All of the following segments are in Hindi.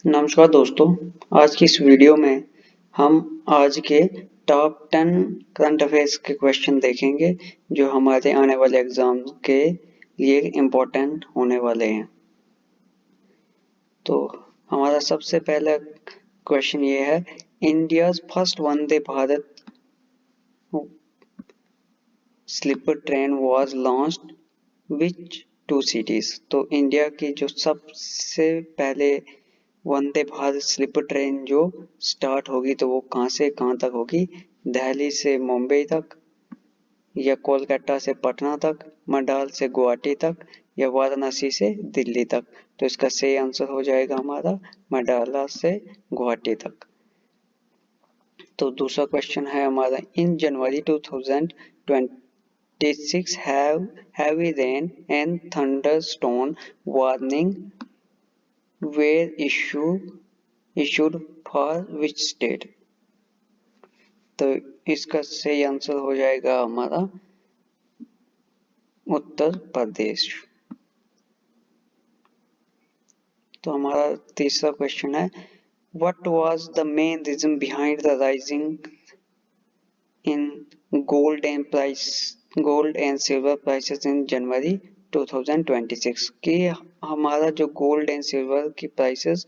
नमस्कार दोस्तों, आज की इस वीडियो में हम आज के टॉप 10 करंट अफेयर्स के क्वेश्चन देखेंगे जो हमारे आने वाले एग्जाम के लिए इम्पोर्टेंट होने वाले हैं। तो हमारा सबसे पहला क्वेश्चन ये है, India's first Vande Bharat sleeper train was launched which two cities. तो इंडिया की जो सबसे पहले वंदे भारत स्लीपर ट्रेन जो स्टार्ट होगी तो वो कहाँ से कहाँ तक होगी? दिल्ली से मुंबई तक, या कोलकाता से पटना तक, मडाल से गुवाहाटी तक, या वाराणसी से दिल्ली तक। तो इसका सही आंसर हो जाएगा हमारा मडाला से गुवाहाटी तक। तो दूसरा क्वेश्चन है हमारा, इन January 2026 have heavy rain and thunderstorm warning were issued for which state? तो इसका सही आंसर हो जाएगा हमारा उत्तर प्रदेश। तो हमारा तीसरा क्वेश्चन है, what was the main reason behind the rising in gold and silver prices in January 2026? कि हमारा जो गोल्ड एंड सिल्वर की प्राइसेस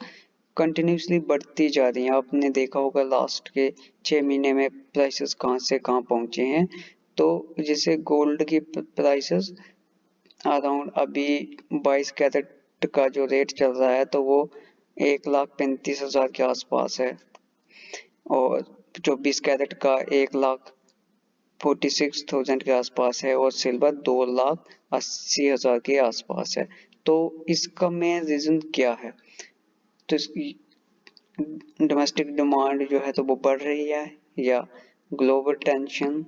कंटिन्यूसली बढ़ती जा रही हैं। आपने देखा होगा लास्ट के 6 महीने में प्राइसेस कहाँ से कहाँ पहुंचे हैं। तो जैसे गोल्ड की प्राइसेस अराउंड अभी 22 कैरेट का जो रेट चल रहा है तो वो 1,35,000 के आसपास है, और 24 कैरेट का 1,46,000 के आसपास है, और सिल्वर 2,80,000 के आसपास है। तो इसका मेन रीजन क्या है? तो डोमेस्टिक डिमांड जो है तो वो बढ़ रही है, या ग्लोबल टेंशन,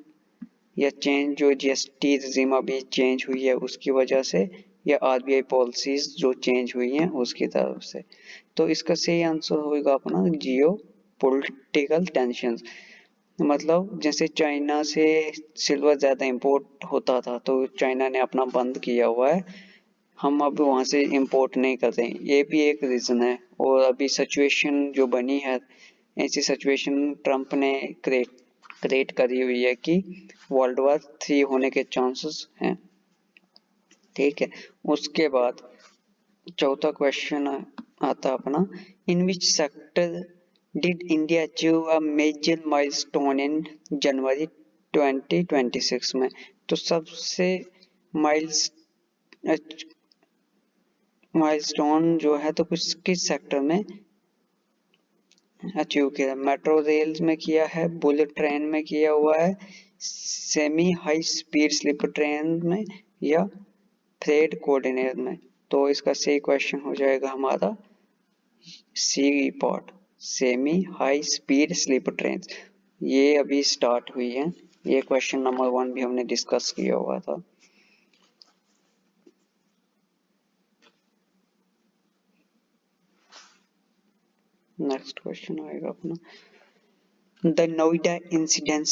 या चेंज जो जीएसटी रिजीम अभी चेंज हुई है उसकी वजह से, या आरबीआई पॉलिसीज जो चेंज हुई हैं उसकी तरफ से। तो इसका सही आंसर होगा अपना जियो पॉलिटिकल टेंशन। मतलब जैसे चाइना से सिल्वर ज़्यादा इंपोर्ट होता था तो चाइना ने अपना बंद किया हुआ है, हम अब वहाँ से इंपोर्ट नहीं करते, ये भी एक रीज़न है। और अभी सिचुएशन जो बनी है, ऐसी सिचुएशन ट्रम्प ने क्रिएट करी हुई है कि वर्ल्ड वॉर 3 होने के चांसेस हैं। ठीक है, उसके बाद चौथा क्वेश्चन आता अपना, in which sector did India achieve a major milestone in January 2026 में? तो सबसे माइलस्टोन जो है तो किस सेक्टर में अचीव किया? मेट्रो रेल में किया है, बुलेट ट्रेन में किया हुआ है, semi high speed sleeper train में, या फ्रेट कोऑर्डिनेटर में? तो इसका सही क्वेश्चन हो जाएगा हमारा C part, semi high speed sleeper train. ये अभी स्टार्ट हुई है, ये क्वेश्चन नंबर 1 भी हमने डिस्कस किया हुआ था। नेक्स्ट क्वेश्चन आएगा अपना, the Noida incident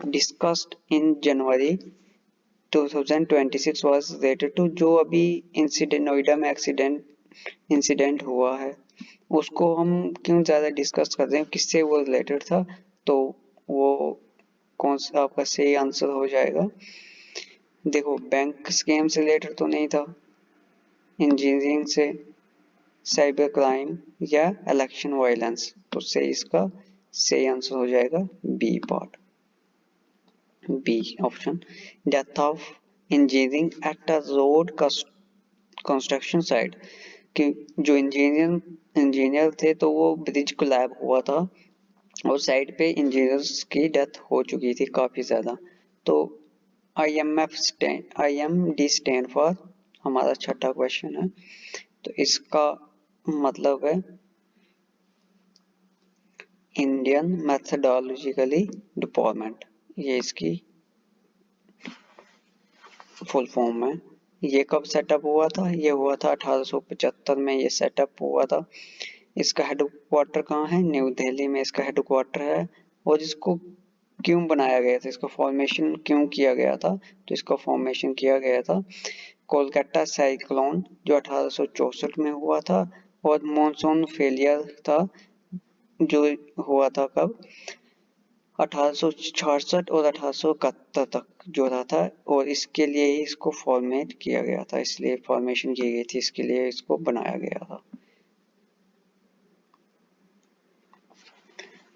discussed in January 2026 was related to, जो अभी इंसिडेंट नोएडा में इंसिडेंट हुआ है उसको हम क्यों ज़्यादा डिस्कस कर रहे हैं, किससे वो रिलेटेड था? तो वो कौन सा आपका सही आंसर हो जाएगा? देखो, बैंक स्कैम से रिलेटेड तो नहीं था, इंजीनियरिंग से, साइबर क्राइम, या इलेक्शन वायलेंस। तो सही इसका सही आंसर हो जाएगा B part, B option, death of engineering at a road construction site. कि जो इंजीनियर थे तो वो ब्रिज कोलैप हुआ था और साइड पे इंजीनियर्स की डेथ हो चुकी थी काफ़ी ज़्यादा। तो IMD स्टैंड फॉर हमारा छठा क्वेश्चन है, तो इसका मतलब है इंडियन मैथडोलॉजिकली डिपार्टमेंट, ये इसकी फुल फॉर्म है। ये कब सेटअप हुआ था? ये हुआ था 1875 में, ये सेटअप हुआ था। इसका हेडक्वार्टर कहाँ है? न्यू दिल्ली में इसका हेडक्वार्टर है। और इसको क्यों बनाया गया था, इसका फॉर्मेशन क्यों किया गया था? तो इसका फॉर्मेशन किया गया था कोलकाता साइक्लोन जो 1864 में हुआ था, और मॉनसून फेलियर था जो हुआ था कब 1866 और 1871 तक जो रहा था, और इसके लिए ही इसको फॉर्मेट किया गया था, इसलिए फॉर्मेशन की गई थी, इसके लिए इसको बनाया गया था।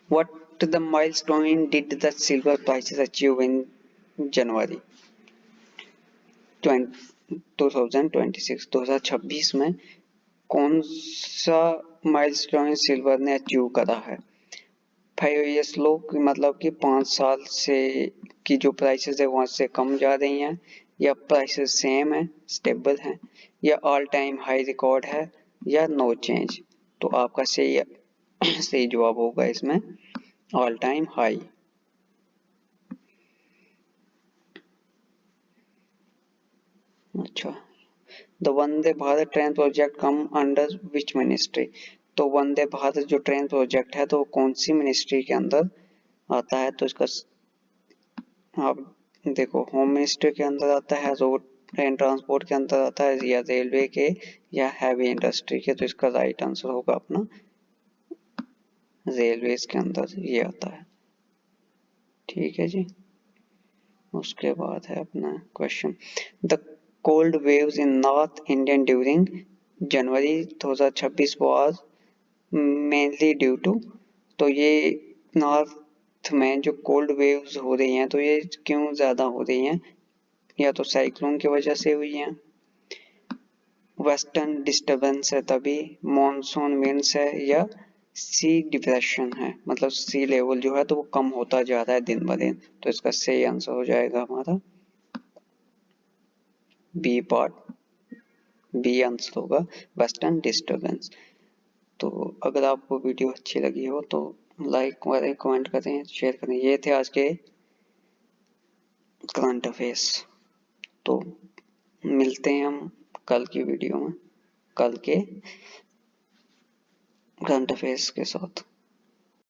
What the milestone did the silver prices achieve in January 2026 में कौन सा माइलस्टोन सिल्वर ने अचीव करा है? 5 years लो मतलब कि 5 साल से की जो प्राइसेस है वहां से कम जा रही हैं, या प्राइसेस सेम है स्टेबल हैं, या ऑल टाइम हाई रिकॉर्ड है, या नो चेंज। तो आपका सही जवाब होगा इसमें ऑल टाइम हाई। अच्छा, the Vande Bharat train project come under which ministry? तो वंदे भारत जो ट्रेन प्रोजेक्ट है तो वो कौन सी मिनिस्ट्री के अंदर आता है? तो इसका आप देखो, होम मिनिस्ट्री के अंदर आता है, रोड एंड ट्रांसपोर्ट के अंदर आता है, या रेलवे के, या हैवी इंडस्ट्री के। तो इसका राइट आंसर होगा अपना रेलवेज के अंदर ये आता है। ठीक है जी। उसके बाद है अपना question, the cold waves in north Indian during January 2026 was mainly due to. तो ये नॉर्थ में जो कोल्ड वेव्स हो रही हैं तो ये क्यों ज़्यादा हो रही हैं? या तो साइक्लोन की वजह से हुई हैं, वेस्टर्न डिस्टर्बेंस है तभी, मॉनसून विंड्स है, या सी डिप्रेशन है, मतलब सी लेवल जो है तो वो कम होता जा रहा है दिन ब दिन। तो इसका सही आंसर हो जाएगा हमारा बी पार्ट, बी आंसर होगा वेस्टर्न डिस्टर्बेंस। तो अगर आपको वीडियो अच्छी लगी हो तो लाइक करें, कमेंट करें, शेयर करें। ये थे आज के करंट अफेयर्स। तो मिलते हैं हम कल की वीडियो में, कल के करंट अफेयर्स के साथ।